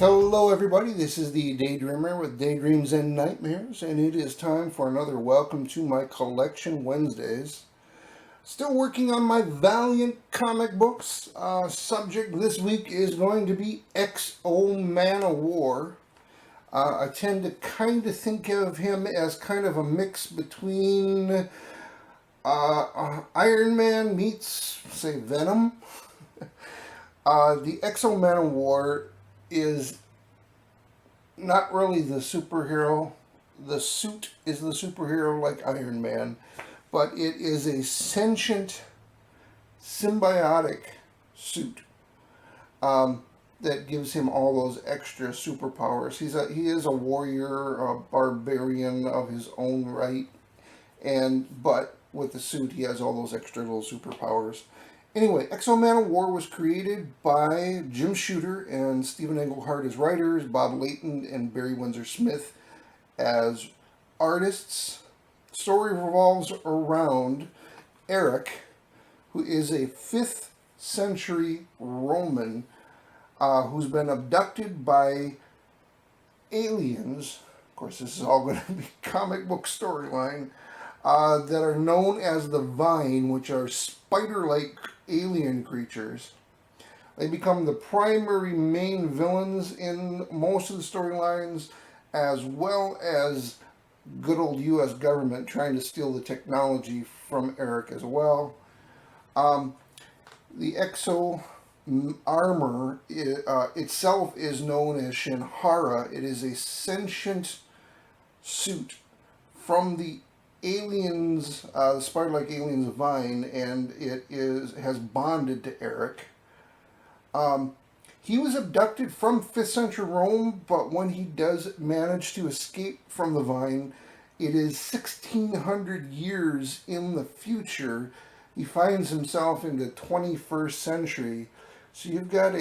Hello everybody, this is the Daydreamer with Daydreams and Nightmares, and it is time for another Welcome to My Collection Wednesdays. Still working on my Valiant comic books. Subject this week is going to be X-O Manowar. I tend to kind of think of him as kind of a mix between Iron Man meets, say, Venom. The X-O Manowar is not really the superhero. The suit is the superhero like Iron Man, but it is a sentient, symbiotic suit that gives him all those extra superpowers. He is a warrior, a barbarian of his own right, but with the suit he has all those extra little superpowers. Anyway, X-O Manowar was created by Jim Shooter and Stephen Englehart as writers, Bob Layton and Barry Windsor Smith as artists. The story revolves around Eric, who is a 5th century Roman who's been abducted by aliens. Of course, this is all going to be comic book storyline. That are known as the Vine, which are spider-like alien creatures. They become the primary main villains in most of the storylines, as well as good old U.S. government trying to steal the technology from Eric as well. The X-O armor itself is known as Shinhara. It is a sentient suit from the aliens, the spider-like aliens of Vine, and has bonded to Eric. He was abducted from 5th century Rome, but when he does manage to escape from the Vine, it is 1600 years in the future. He finds himself in the 21st century. So you've got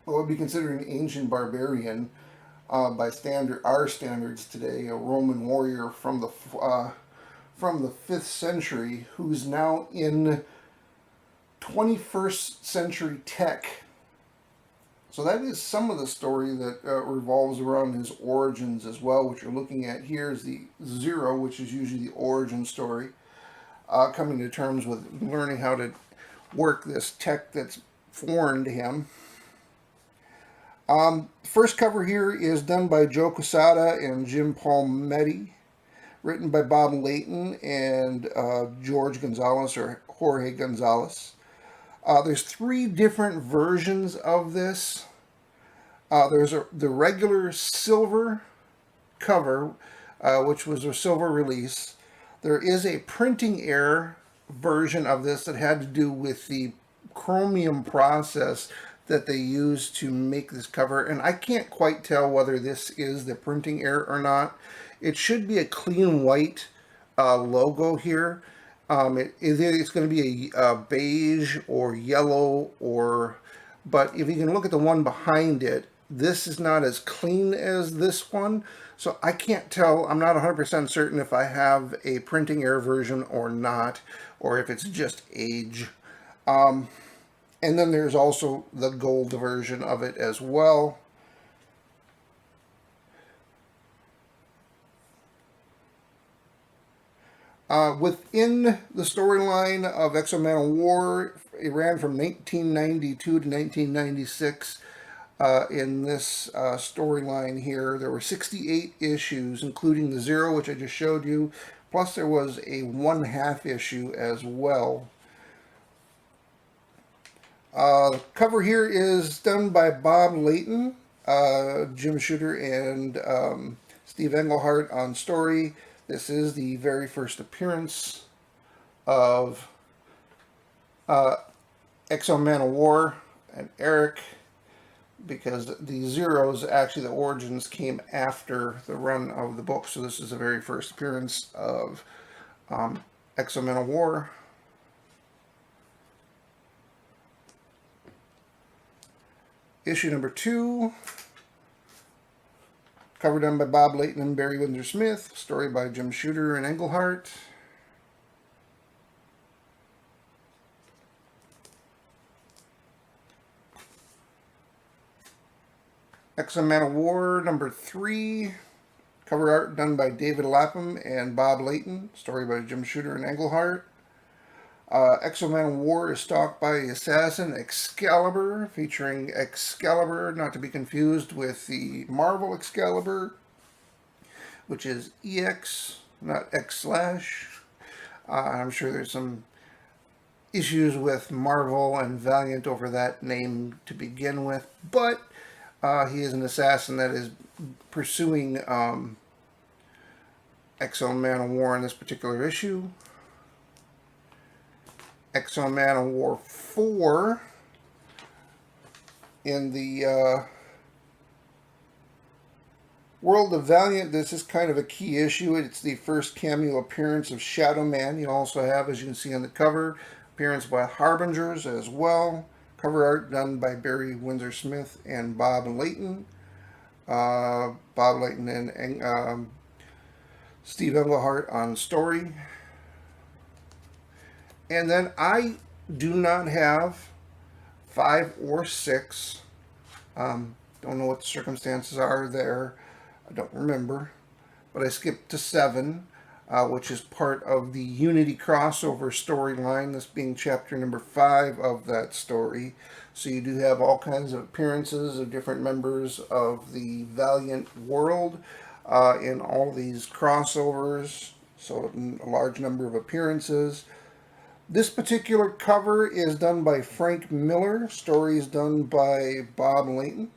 what would be considered an ancient barbarian, by our standards today, a Roman warrior from the 5th century who's now in 21st century tech. So that is some of the story that revolves around his origins as well. What you're looking at here is the Zero, which is usually the origin story, coming to terms with learning how to work this tech that's foreign to him. First cover here is done by Joe Quesada and Jim Palmetti, written by Bob Layton and George Gonzalez or Jorge Gonzalez. There's 3 different versions of this. There's the regular silver cover, which was a silver release. There is a printing error version of this that had to do with the chromium process that they used to make this cover, and I can't quite tell whether this is the printing error or not. It should be a clean white logo here. It's going to be a beige or yellow, but if you can look at the one behind it, this is not as clean as this one, so I can't tell. I'm not 100% certain if I have a printing error version or not, or if it's just age. And then there's also the gold version of it as well. Within the storyline of X-O Manowar, it ran from 1992 to 1996. In this storyline here, there were 68 issues, including the Zero, which I just showed you, plus there was a 1/2 issue as well. The cover here is done by Bob Layton, Jim Shooter, and Steve Englehart on story. This is the very first appearance of X-O Manowar and Eric, because the Zeros, actually the origins came after the run of the book, so this is the very first appearance of X-O Manowar. Issue number 2, cover done by Bob Layton and Barry Windsor Smith, story by Jim Shooter and Englehart. X-O Manowar number 3. Cover art done by David Lapham and Bob Layton. Story by Jim Shooter and Englehart. X-O Manowar is stalked by the assassin Excalibur, featuring Excalibur, not to be confused with the Marvel Excalibur, which is EX, not X/. I'm sure there's some issues with Marvel and Valiant over that name to begin with, but he is an assassin that is pursuing X-O Manowar in this particular issue. X-O Manowar 4 in the World of Valiant. This is kind of a key issue. It's the first cameo appearance of Shadow Man. You also have, as you can see on the cover, appearance by Harbingers as well. Cover art done by Barry Windsor Smith and Bob Layton. Bob Layton and Steve Englehart on story. And then I do not have 5 or 6. Don't know what the circumstances are there. I don't remember. But I skipped to 7, which is part of the Unity crossover storyline, this being chapter number 5 of that story. So you do have all kinds of appearances of different members of the Valiant world in all these crossovers. So a large number of appearances. This particular cover is done by Frank Miller. Story is done by Bob Layton.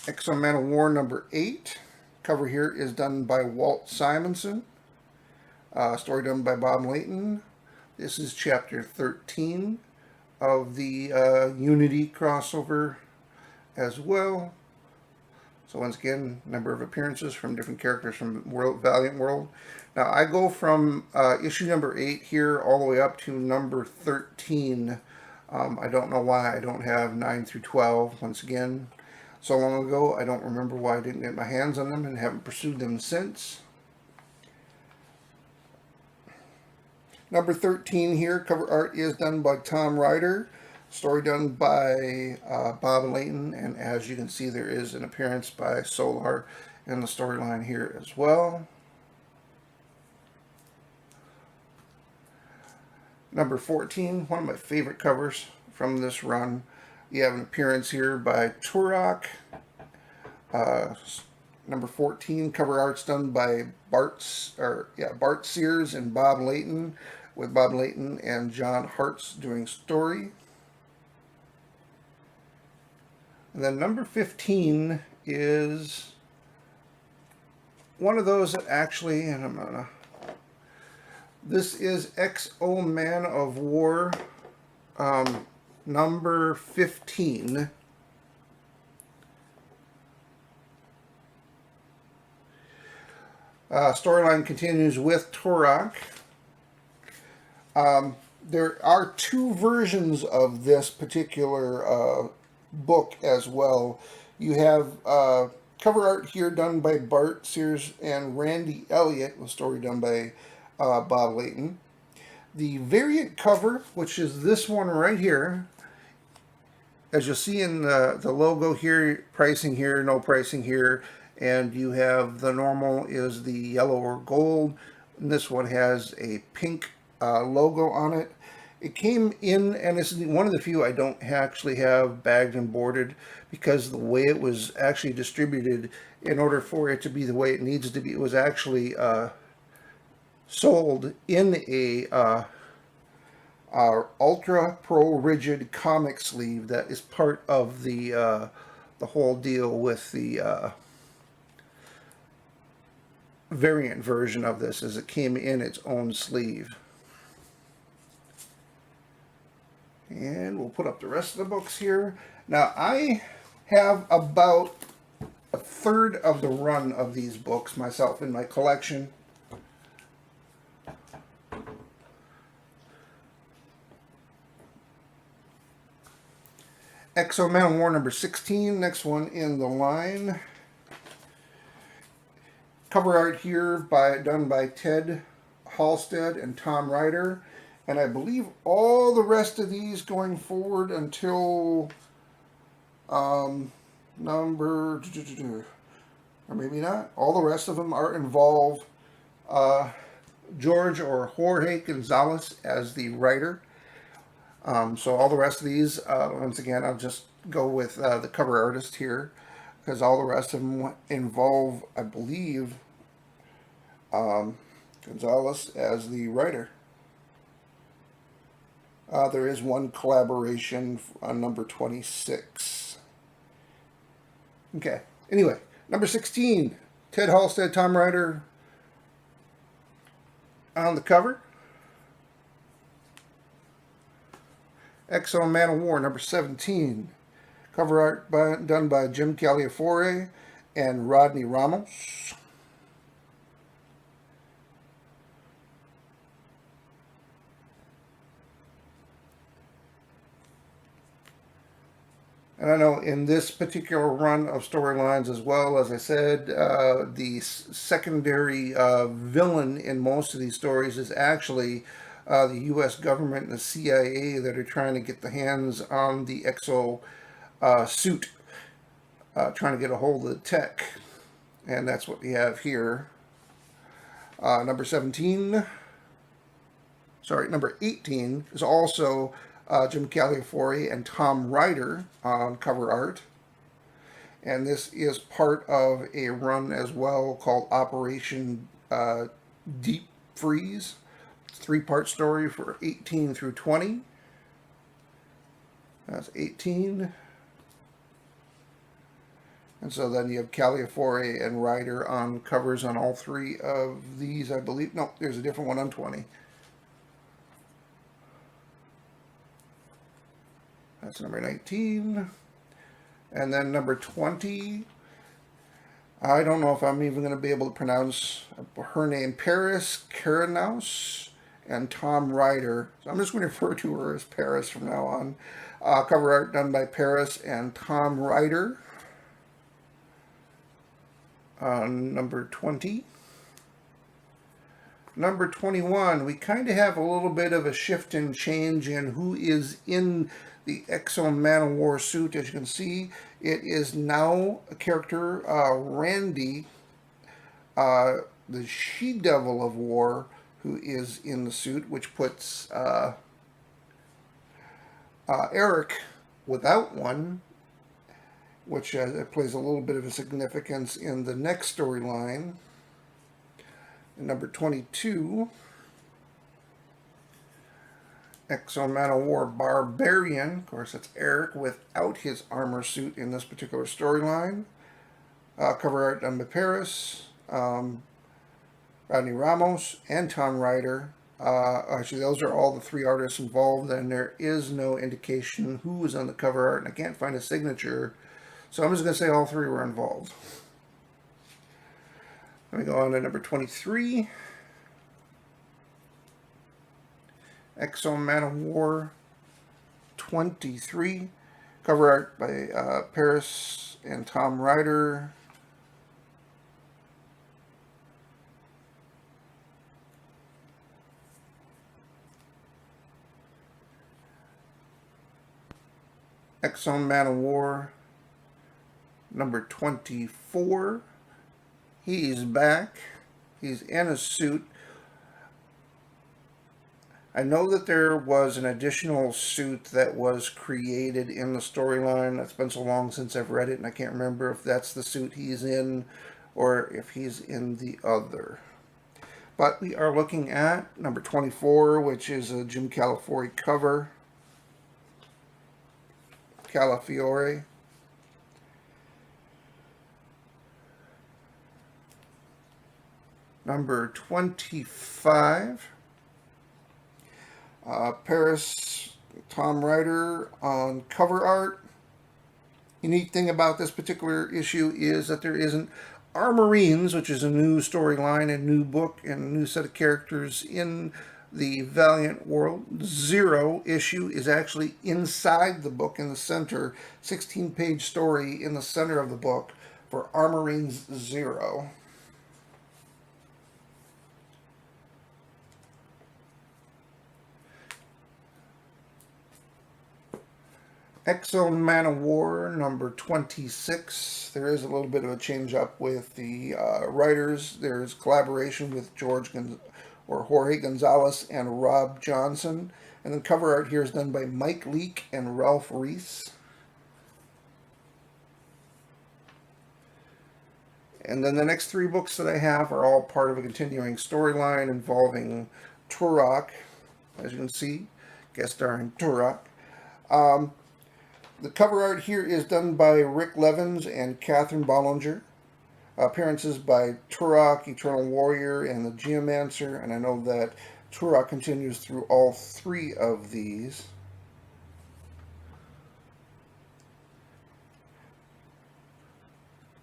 X-O Manowar number 8. Cover here is done by Walt Simonson. Story done by Bob Layton. This is chapter 13 of the Unity crossover as well. So once again, number of appearances from different characters from Valiant World. Now I go from issue number 8 here all the way up to number 13. I don't know why I don't have 9 through 12. Once again, so long ago, I don't remember why I didn't get my hands on them and haven't pursued them since. Number 13 here, cover art is done by Tom Ryder. Story done by Bob Layton, and as you can see, there is an appearance by Solar in the storyline here as well. Number 14, one of my favorite covers from this run. You have an appearance here by Turok. Number 14, cover art's done by Bart Sears and Bob Layton, with Bob Layton and John Hartz doing story. And then number 15 is one of those that actually, and this is X-O Manowar number 15. Storyline continues with Turok. There are 2 versions of this particular book as well. You have cover art here done by Bart Sears and Randy Elliott, with story done by Bob Layton. The variant cover, which is this one right here, as you'll see in the logo here, pricing here, no pricing here, and you have the normal is the yellow or gold, and this one has a pink logo on it. It came in, and this is one of the few I don't actually have bagged and boarded, because the way it was actually distributed, in order for it to be the way it needs to be, it was actually sold in a ultra pro rigid comic sleeve that is part of the whole deal with the variant version of this, as it came in its own sleeve. And we'll put up the rest of the books here. Now I have about a third of the run of these books myself in my collection. X-O Manowar number 16, next one in the line. Cover art here done by Ted Halstead and Tom Ryder. And I believe all the rest of these going forward until number, or maybe not, all the rest of them are involve George or Jorge Gonzalez as the writer. So all the rest of these, once again, I'll just go with the cover artist here, because all the rest of them involve, I believe, Gonzalez as the writer. There is one collaboration on number 26. Okay. Anyway, number 16, Ted Halstead, Tom Ryder on the cover. X-O Manowar, number 17. Cover art done by Jim Calafiore and Rodney Ramos. And I know in this particular run of storylines as well, as I said, the secondary villain in most of these stories is actually the U.S. government and the CIA that are trying to get the hands on the X-O suit, trying to get a hold of the tech. And that's what we have here. Number 18 is also Jim Calafiore and Tom Ryder on cover art. And this is part of a run as well called Operation Deep Freeze. It's a 3-part story for 18 through 20. That's 18. And so then you have Calafiore and Ryder on covers on all 3 of these, I believe. No, there's a different one on 20. That's number 19. And then number 20, I don't know if I'm even going to be able to pronounce her name, Paris Karanaus and Tom Ryder. So I'm just going to refer to her as Paris from now on. Cover art done by Paris and Tom Ryder. Number 20. Number 21, we kind of have a little bit of a shift and change in who is in the X-O Manowar suit. As you can see, it is now a character, Randy, the She-Devil of War, who is in the suit, which puts Eric without one, which plays a little bit of a significance in the next storyline. Number 22, X-O Manowar Barbarian. Of course, it's Eric without his armor suit in this particular storyline. Cover art done by Paris, Rodney Ramos, and Tom Ryder. Actually, those are all the 3 artists involved, and there is no indication who was on the cover art, and I can't find a signature. So I'm just going to say all 3 were involved. Let me go on to number 23. X-O Manowar 23. Cover art by Paris and Tom Ryder. X-O Manowar number 24. He's back. He's in a suit. I know that there was an additional suit that was created in the storyline. It's been so long since I've read it, and I can't remember if that's the suit he's in or if he's in the other. But we are looking at number 24, which is a Jim Calafiore cover. Calafiore. Number 25. Paris, Tom Ryder on cover art. Unique thing about this particular issue is that there isn't Armorines, which is a new storyline, a new book, and a new set of characters in the Valiant world. Zero issue is actually inside the book in the center. 16-page story in the center of the book for Armorines Zero. X-O Manowar number 26. There is a little bit of a change up with the writers. There's collaboration with Jorge Gonzalez and Rob Johnson. And the cover art here is done by Mike Leake and Ralph Reese. And then the next three books that I have are all part of a continuing storyline involving Turok, as you can see, guest starring Turok. The cover art here is done by Rick Levins and Catherine Bollinger. Appearances by Turok, Eternal Warrior, and the Geomancer, and I know that Turok continues through all three of these.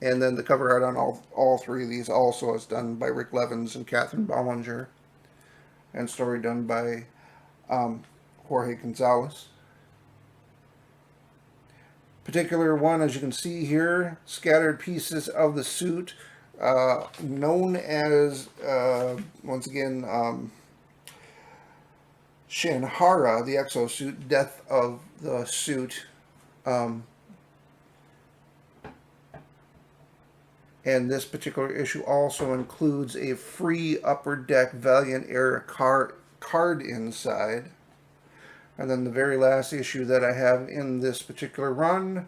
And then the cover art on all three of these also is done by Rick Levins and Catherine Bollinger, and story done by Jorge Gonzalez. Particular one, as you can see here, scattered pieces of the suit, known as, once again, Shanhara, the exosuit, Death of the Suit. And this particular issue also includes a free Upper Deck Valiant era card inside. And then the very last issue that I have in this particular run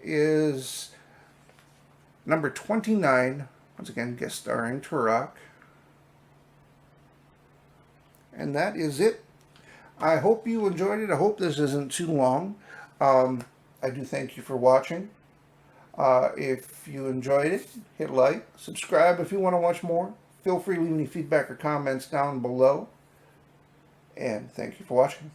is number 29, once again guest starring Turok. And that is it. I hope you enjoyed it. I hope this isn't too long. I do thank you for watching. If you enjoyed it, hit like, subscribe if you want to watch more. Feel free to leave any feedback or comments down below. And thank you for watching.